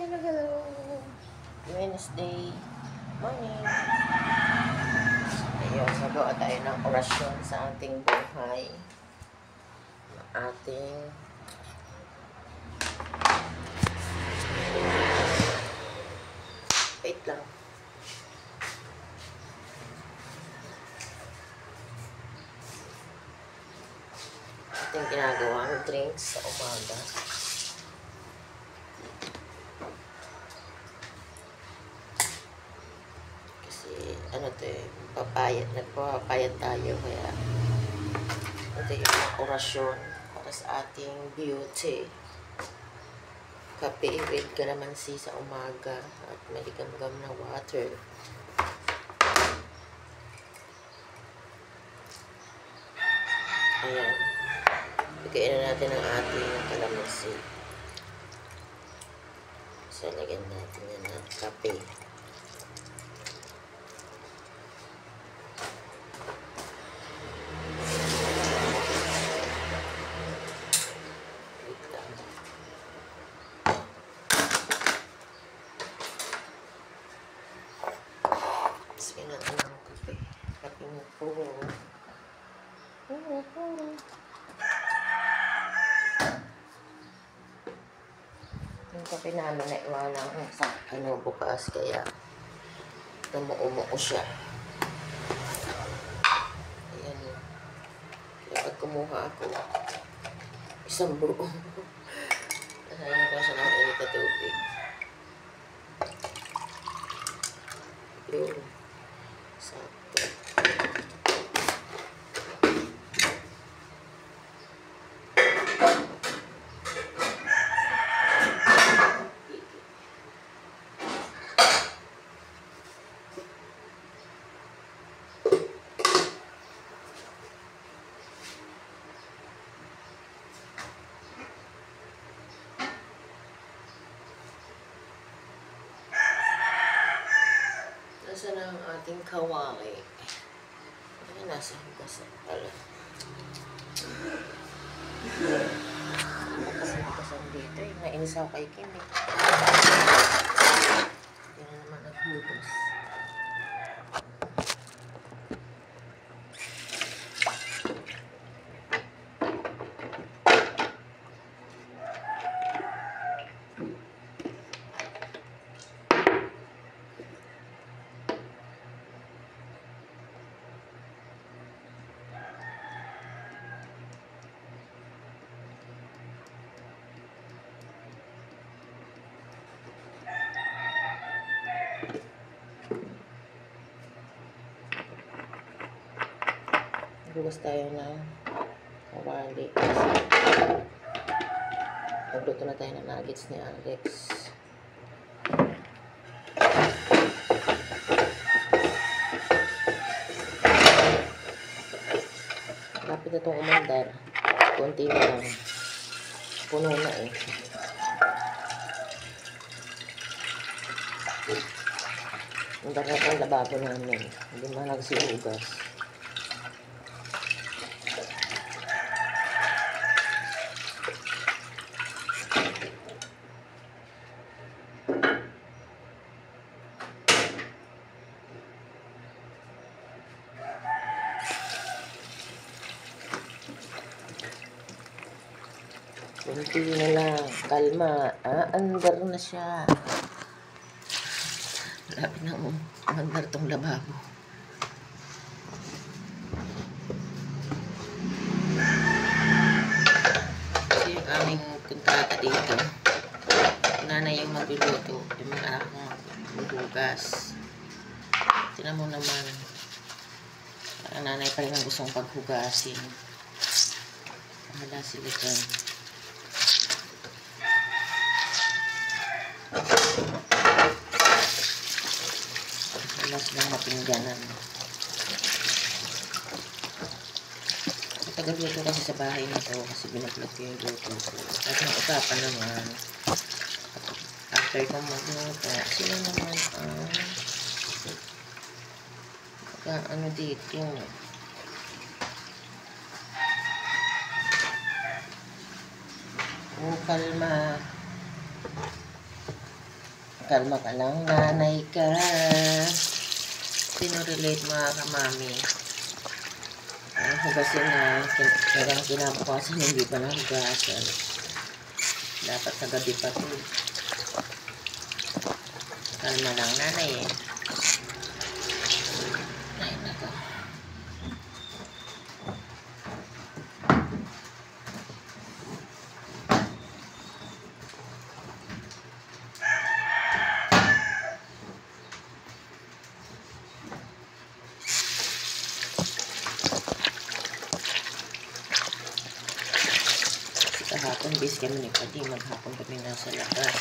Hello. Wednesday morning. Ayun, magawa tayo ng orasyon sa ating buhay. Ating wait lang. Ating ginagawang drinks sa umaga. Ano to eh, nagpapayat tayo, kaya ito yung orasyon para sa ating beauty. Kape with calamansi sa umaga at may gam-gam na water. Ayan, bigyan na natin ang ating calamansi. So, lagyan natin yan ng kape. Sige natin ang kape. Kape mo puro. Yung kape namin na iwanan sa bukas, kaya namuumuo siya. Ayan yun. Kaya pag kumuha ako, isang buo. Nasayin ko siya ng init na tubig. Yun. Sakto. Nasa na ang ating kawali? Ay, nasa hugasan pala. Kasi hugasan dito eh. Nainis ako kay Kim eh. Hindi na naman naghugas. Hugas tayo ng kawali. Nagluto na tayo ng nuggets ni Alex. Lapit na itong umandar. Kunti na lang. Puno na eh. Umandar na itong lababo namin. Hindi man nagsihugas. Kunti na lang. Kalma. Andar na siya. Malapit na umandar tong lababo. Kasi yung aming kontrata dito, nanay yung magluluto. Yung mga anak ko maghugas. Tinan mo naman. Ang nanay pa rin ang gustong paghugasin. Wala sila dyan. Wala silang mapingganan. Matagal dito kasi sa bahay na to kasi binablog ko yung luto ko. At ang usapan naman, after kong magluto, sila naman ano dito. Kalma. Kalma ka lang, nanay ka. Sinurelate mga kamami. Hugasin na. Kailang kinabukasan, hindi pa nahugasan. Dapat sa gabi pa ito. Kalma lang, nanay eh. Ay, nako. Kahapon, bis kami ni Pati. Maghapon kami nasa labas.